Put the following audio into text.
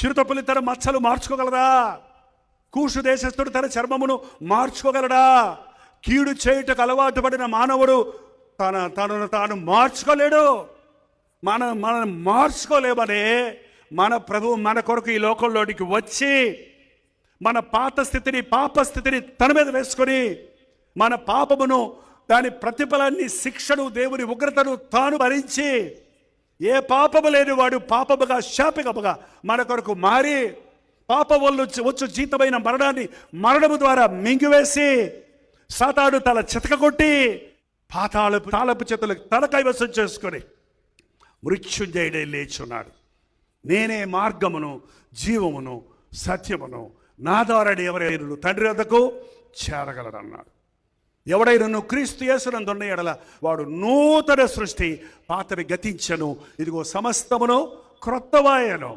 చిరుతపులి తన మచ్చలు మార్చుకోగలదా? కూషు దేశస్థుడు తన చర్మమును మార్చుకోగలడా? కీడు చేయుటకు అలవాటు పడిన మానవుడు తనను తాను మార్చుకోలేడు. మనం మార్చుకోలేమనే మన ప్రభువు మన కొరకు ఈ లోకంలోనికి వచ్చి మన పాత స్థితిని, పాప స్థితిని తన మీద వేసుకొని మన పాపమును, దాని ప్రతిఫలాన్ని, శిక్షను, దేవుని ఉగ్రతను తాను భరించి ఏ పాపము లేని వాడు పాపముగా, శాపముగా మన కొరకు మారి పాప వల్ల వచ్చు జీతమైన మరణాన్ని మరణము ద్వారా మింగివేసి సాతాను తల చితకగొట్టి తాళపు చేతులకు తల కైవసం చేసుకొని మృత్యుంజయుడై లేచున్నాడు. నేనే మార్గమును, జీవమును, సత్యమును, నా ద్వారా ఎవరైనా తండ్రి వద్దకు చేరగలరన్నాడు. ఎవడైనా క్రీస్తు యేసునందున్న ఎడల వాడు నూతన సృష్టి, పాతవి గతించను, ఇదిగో సమస్తమును క్రొత్తవాయను.